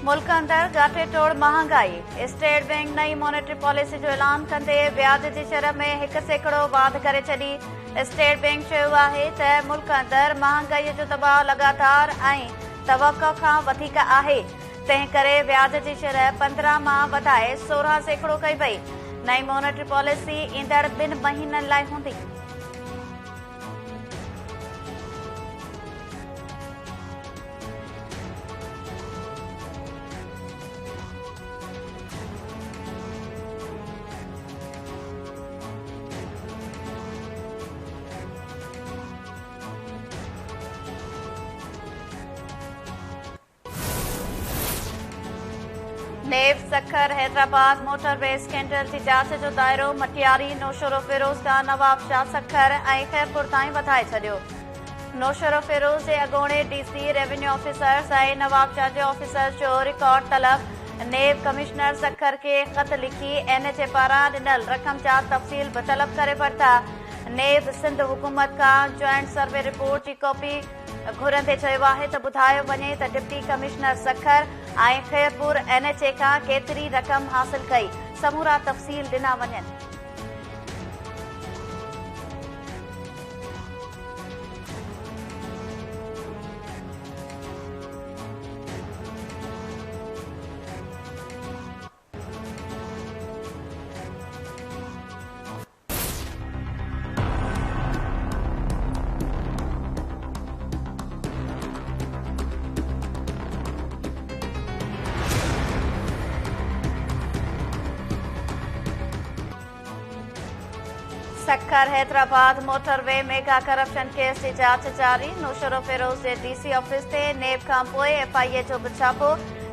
मुल्क अंदर गाठे तोड़ महंगाई। स्टेट बैंक नई मॉनेटरी पॉलिसी जो ऐलान कंदे ब्याज जी शरह में 1% वाध करे छॾी। स्टेट बैंक चयो आहे त मुल्क अंदर महंगाई जो दबाव लगातार ऐं तवक़ो खां वधीक आहे। तंहिं करे ब्याज जी शरह 15 मां वधाए 16% कई वई। नई मॉनेटरी पॉलिसी ईंदड़ 2 महीननि लाइ हूंदी। नेब सखर हैदराबाद मोटरवे स्कैंडल की जांच जो दायरो मटियारी नौशरो फिरोज का नवाब शाह सखर ऐं खैरपुर ताईं वधाए छॾियो। नौशरो फिरोज जे अॻोणे डीसी रेवेन्यू ऑफिसर्स ऐं नवाब शाह जे ऑफिसर्स जो रिकॉर्ड तलब। नेब कमिश्नर सखर के ख़त लिखी NHA पारां ॾिनल रक़म जा तफ़सील बि तलब करे वरिता। नेब सिंध हुकूमत का जॉइंट सर्वे रिपोर्ट की कॉपी घुरंदे चयो आहे त ॿुधायो वञे त डिप्टी कमिश्नर सखर ऐं खैरपुर NHA खां केतिरी रक़म हासिल कई। समूरा तफ़सील ॾिना वञनि। Sukkur Hyderabad motorway mega corruption case की जांच जारी। नौशरो फिरोज के DC ऑफिस से नेब खां पोइ FIA जो भी छापो।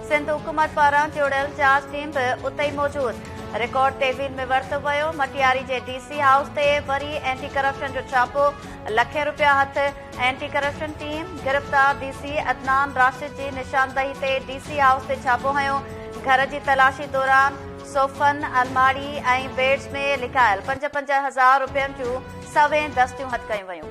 सिंध हुकूमत पारां जोड़ियल जांच टीम भी उते ही मौजूद। रिकॉर्ड तहवील में वरतो वियो। मटियारी के DC हाउस से वरी एंटी करप्शन जो छापो। लखें रुपया हथ। एंटी करप्शन टीम गिरफ्तार DC अदनान राशिद की निशानदही से DC हाउस से छापो हयो। घर की तलाशी दौरान सोफन अलमारी ऐं बेड्स में लिखायल 55,000 रुपयनि जूं 100 दस्तियूं हथ कयूं वयूं।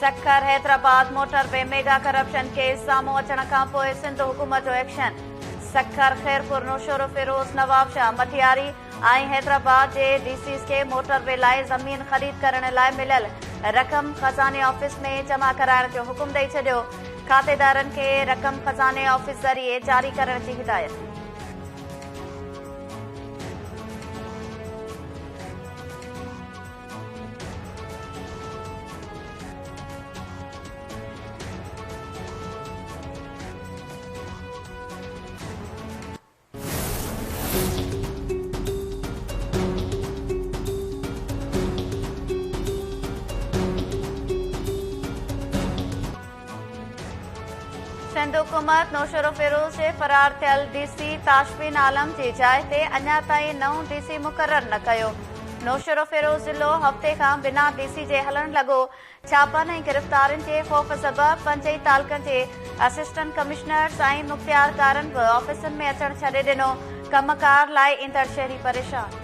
Sukkur Hyderabad motorway mega corruption case साम्हूं अचण खां पोइ सिंध हुकूमत जो एक्शन। सखर खैरपुर नौशरो फिरोज नवाब शाह मटियारी ऐं हैदराबाद के DCs के मोटरवे लाइ ज़मीन ख़रीद करण लाइ मिलियल रक़म खज़ाने ऑफिस में जमा कराइण जो हुकुम ॾेई छॾियो। खातेदारनि खे रक़म खज़ाने ऑफिस ज़रिए जारी करण जी हिदायत। सिंध हुकूमत नौशरो फिरोज से फरार थियल DC ताशफीन आलम की जाइ ते अञा ताईं नओं DC मुक़रर न कयो। नौशरो फिरोज ज़िलो हफ़्ते खां बिना DC जे हलण लॻो। छापनि ऐं गिरफ़्तारियुनि जे ख़ौफ़ सबबि 5 तालुकनि जे असिस्टेंट कमिश्नर्स ऐं मुख़्तियारकारनि बि ऑफिसनि में अचण छॾे ॾिनो। कमकार लाइ ईंदड़ शहरी परेशान।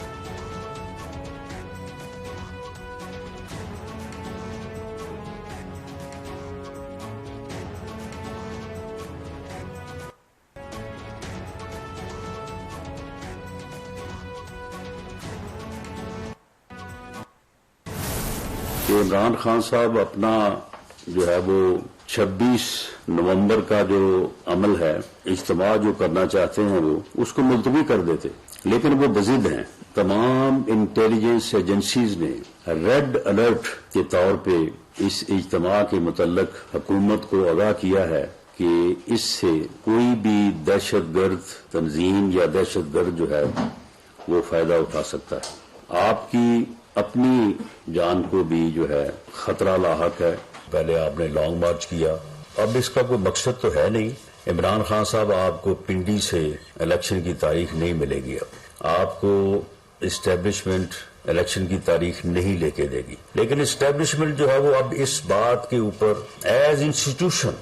इमरान खान साहब अपना जो है वो 26 नवंबर का जो अमल है इज्तिमा जो करना चाहते हैं वो उसको मुलतवी कर देते, लेकिन वो बजिद हैं। तमाम इंटेलिजेंस एजेंसीज ने रेड अलर्ट के तौर पे इस इज्तिमा के मुतल्लिक हुकूमत को आगाह किया है कि इससे कोई भी दहशतगर्द तंजीम या दहशतगर्द जो है वो फायदा उठा सकता है। आपकी अपनी जान को भी जो है खतरा लाहक है। पहले आपने लॉन्ग मार्च किया, अब इसका कोई मकसद तो है नहीं। इमरान खान साहब आपको पिंडी से इलेक्शन की तारीख नहीं मिलेगी। अब आपको इस्टेब्लिशमेंट इलेक्शन की तारीख नहीं लेके देगी। लेकिन एस्टेब्लिशमेंट जो है वो अब इस बात के ऊपर एज इंस्टीट्यूशन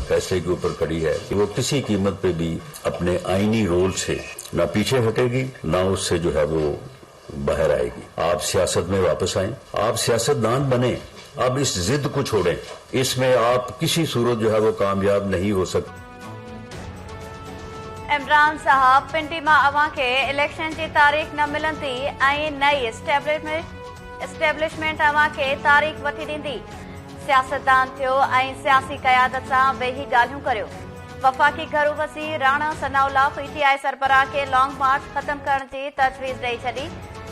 फैसले के ऊपर खड़ी है कि वो किसी कीमत पे भी अपने आईनी रोल से ना पीछे हटेगी, ना उससे जो है वो बाहर आएगी। आप सियासत में वापस आएं, आप सियासतदान बने, अब इस जिद को छोड़ें, इसमें आप किसी सूरत जो है वो कामयाब नहीं हो सकते। इमरान साहब पिंडी मां अवां खे इलेक्शन की तारीख़ न मिलंदी ऐं नई एस्टेब्लिशमेंट अवां खे तारीख़ वठी ॾींदी। सियासतदान थियो ऐं सियासी क़यादत सां वेही ॻाल्हियूं करियो। वफ़ाक़ी घरू वज़ीर राणा सनाउल्लाह पीटीआई सरबराह खे लॉन्ग मार्च ख़त्म करण की तजवीज़ ॾेई छॾी।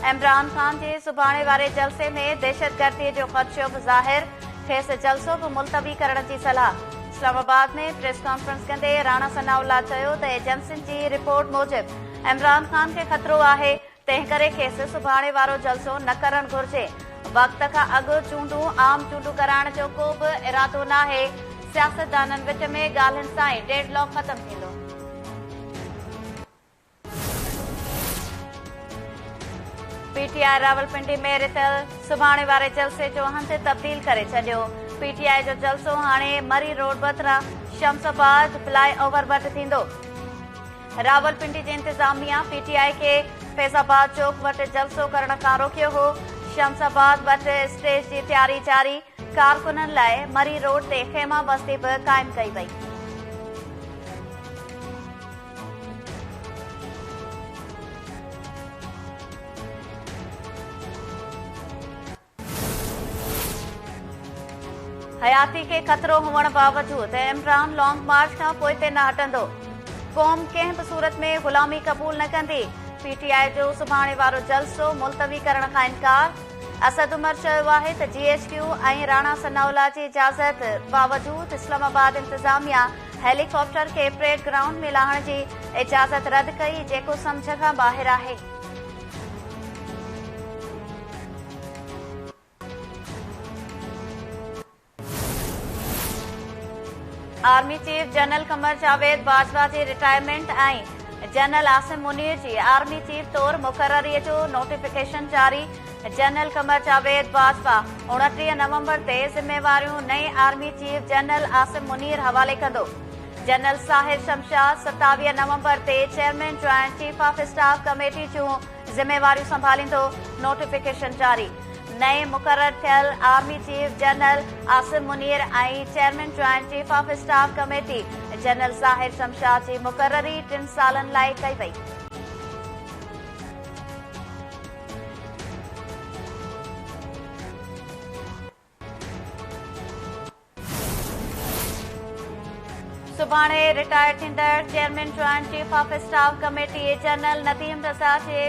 इमरान खान जे सुभाणे वारे जलसे में दहशतगर्दी जो ख़दशो बि ज़ाहिर, खेसि जलसो बि मुलतवी करण की सलाह। इस्लामाबाद में प्रेस कॉन्फ्रेंस कंदे राणा सनाउल्लाह चयो त एजेंसियुनि जी रिपोर्ट मूजिब इमरान खान खे ख़तरो आहे, तंहिं करे खेसि सुभाणे वारो जलसो न करणु घुर्जे। वक़्त खां अॻु चूंडूं आम चूंडूं कराइण जो को बि इरादो नाहे। सियासतदाननि विच में ॻाल्हियुनि सां ई डेडलॉक ख़त्म थींदो। पीटीआई रावलपिंडी में रिथियल सुभाणे वारे जलसे जो हंधि तब्दील करे छॾियो। पीटीआई जो जलसो हाणे मरी रोड बदिरां शमसाबाद फ्लाई ओवर वटि थींदो। रावलपिंडी जी इंतिज़ामिया पीटीआई खे फैज़ाबाद चौक वटि जलसो करण खां रोकियो हो। शमसाबाद वटि स्टेज जी तयारी जारी, कारकुननि लाइ मरी रोड ते खेमा बस्ती बि क़ाइमु कई वई। हयाती खे ख़तरो हुअण बावजूद इमरान लॉन्ग मार्च खां पोइ ते न हटंदो। क़ौम कंहिं बि सूरत में ग़ुलामी क़बूल न कंदी। पीटीआई जो सुभाणे वारो जलसो मुलतवी करण खां इनकार। असद उमर चयो आहे त जीएचक्यू ऐं राणा सनाउल्लाह जी इजाज़त बावजूद इस्लामाबाद इंतिज़ामिया हेलीकॉप्टर खे परेड ग्राउंड में लाहण जी इजाज़त रद्द कई, जेको सम्झ खां ॿाहिरि आहे। Army chief general Qamar Javed Bajwa जी रिटायरमेंट ऐं जनरल आसिम मुनीर जी आर्मी चीफ तौर मुक़ररीअ जो नोटिफिकेशन जारी। जनरल कमर जावेद बाजवा 29 नवंबर ते ज़िम्मेवारियूं नई army chief general Asim Munir हवाले कंदो। जनरल साहिर शमशाद 27 नवंबर ते chairman joint chief of staff committee जूं ज़िम्मेवारियूं संभालींदो। नोटिफिकेशन जारी। नए मुक़रर थियल army chief general Asim Munir ऐं chairman joint chief of staff committee general Sahir Shamshad जी मुक़ररी 3 सालनि लाइ कई वई। सुभाणे रिटायर थींदड़ chairman joint chief of staff committee general Nadeem Raza जे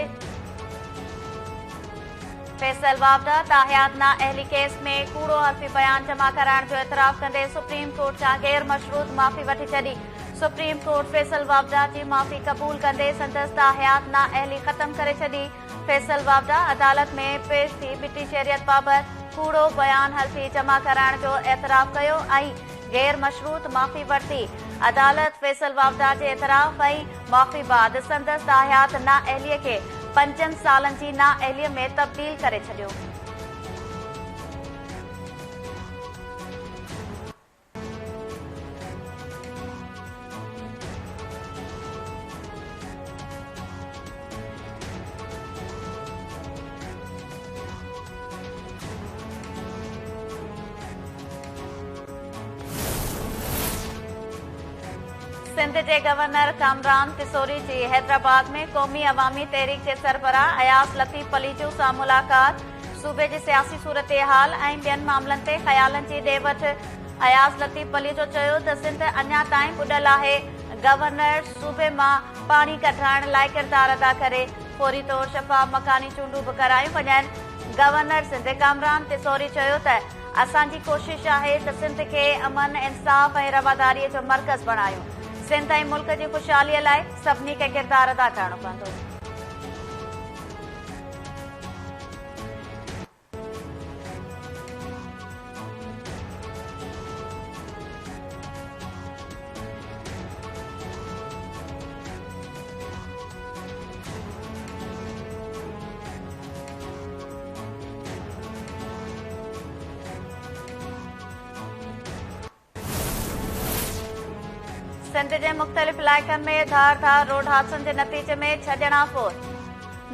फैसल वावदा ताहियात ना अहली केस में कूड़ो हल्फी बयान जमा कराइण जो एतराफ़ कंदे सुप्रीम कोर्ट सां गैर मशरूत माफ़ी वठी छॾी। सुप्रीम कोर्ट फैसल वावदा जी माफ़ी क़बूल कंदे संदसि ताहियात ना अहली ख़त्म करे छॾी। फैसल वावदा अदालत में पेश थी बिटी शरीयत बाबति कूड़ो बयान हल्फी जमा कराइण जो एतराफ़ कयो ऐं गैर मशरूत माफ़ी वरिती। अदालत फैसल वावदा जे एतराफ़ ऐं माफ़ी बाद संदसि ताहियात ना अहलीअ खे 5 सालनि जी ना अहलीअ में तब्दील करे छॾियो। सिंध जे गवर्नर कामरान तिसोरी जी हैदराबाद में क़ौमी अवामी तहरीक जे सरबराह अयाज़ लतीफ़ अली सां मुलाक़ात। सूबे जी सियासी सूरत हाल ऐं ॿियनि मामलनि ते ख़यालनि जी ॾे वठि। अयाज़ लतीफ़ अली जो चयो त सिंध अञा ताईं ॿुॾल आहे। गवर्नर सूबे मां पाणी कढाइण लाइ किरदारु अदा करे। फौरी तौर शफ़ाफ़ मकानी चूंडूं बि करायूं वञनि। गवर्नर सिंध कामरान तिसोरी चयो त असांजी कोशिश आहे त सिंध खे अमन इंसाफ़ ऐं रवादारीअ जो मर्कज़ बणायूं। सिंध ऐं मुल्क जी ख़ुशहालीअ लाइ सभिनी खे किरदारु अदा करणो पवंदो। सिंध जे मुख़्तलिफ़ इलाइक़नि में धार रोड हादसनि जे नतीजे में 6 ॼणा फोत।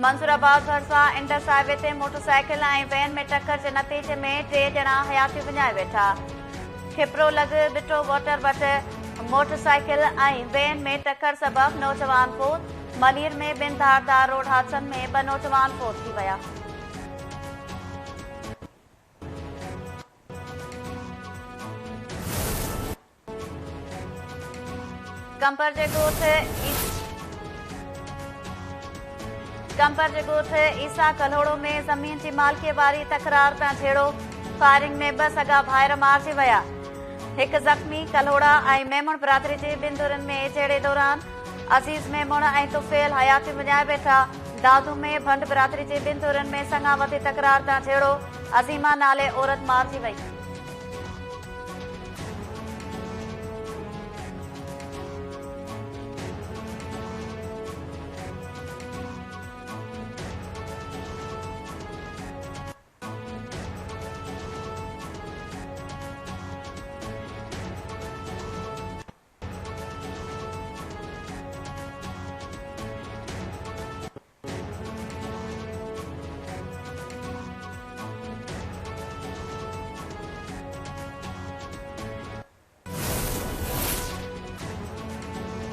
मंसूराबाद भरिसां इंडस हाईवे ते मोटरसाइकिल ऐं वैन में टक्कर जे नतीजे में 3 ॼणा हयाती विञाए वेठा। खिपरो लॻ बिटो वाटर वटि मोटरसाइकिल ऐं वैन में टक्कर सबबि नौजवान फोत। मलीर में 2 धार रोड हादसनि में 2 नौजवान फोत थी विया। कंपर जे ॻोठ ईसा कल्होड़ो में ज़मीन जी मालिकीअ वारी तकरार तां झेड़ो। फायरिंग में 2 सगा भाइर मारिजी विया। हिकु ज़ख़्मी कल्होड़ा ऐं मेमण बिरादरी जे 2 धुरनि में जहिड़े दौरान अज़ीज़ मेमण ऐं तुफ़ेल हयाती विञाए वेठा। दादू में भंड बिरादरी जे 2 धुरनि में संगावती तकरार तां झेड़ो। अज़ीमा नाले औरत मारिजी वई।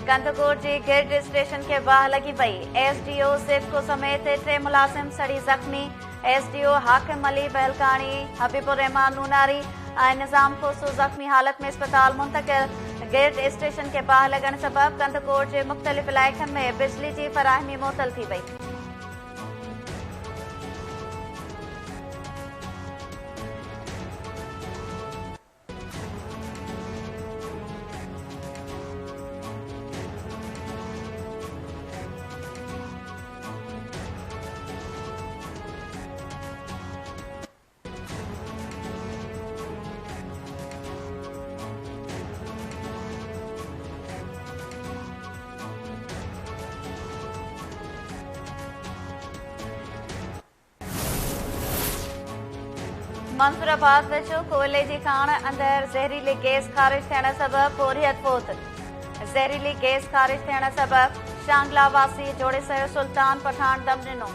कंदकोट जी गिरड स्टेशन के बाह लगी पई। एसडीओ सिडको समेत 3 मुलाजिम सड़ी जख्मी। एसडीओ हाकिम अली बहलकानी, हबीबुर रहमान नूनारी ऐं निज़ाम खोसो जख्मी हालत में अस्पताल मुंतकिल। गिरड स्टेशन के बाह लगण सबब कंदकोट जे मुख़्तलिफ़ इलाइक़नि में बिजली जी फराहमी मुअत्तल थी वई। मंसूराबाद वेझो कोयले जी खाण अंदर ज़हरीली गैस ख़ारिज थियण सबबि बोरियत फोत। ज़हरीली गैस ख़ारिज थियण सबबि शांगला वासी जोड़े सयो सुल्तान पठान दम ॾिनो।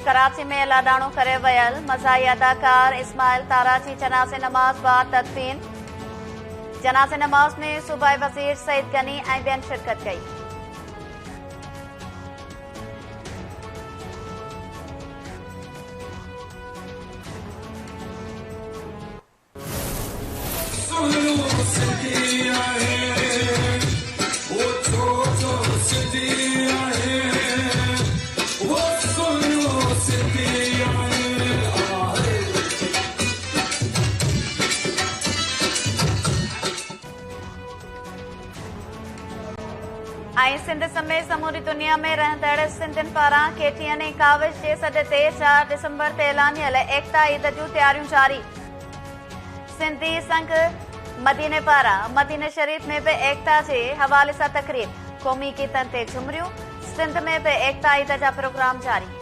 कराची में लाडाणो करे वयल मज़ाही अदाकार इस्माइल तारा जी जनाज़े नमाज़ बाद तदफीन। जनाज़े नमाज़ में सूबाई वज़ीर सईद गनी ऐं ॿियनि शिरकत कई। सिंध समेत समूरी दुनिया में रहंदड़ सिंधियुनि पारां केटीअन ऐं काविश जे सॾ ते 4 डिसंबर ते ऐलानियल एकता ईद जूं तयारियूं जारी। सिंधी संघ मदीने पारां मदीने शरीफ़ में बि एकता जे हवाले सां तक़रीब। क़ौमी गीतनि ते झुमरियूं। सिंध में बि एकता ईद जा प्रोग्राम जारी।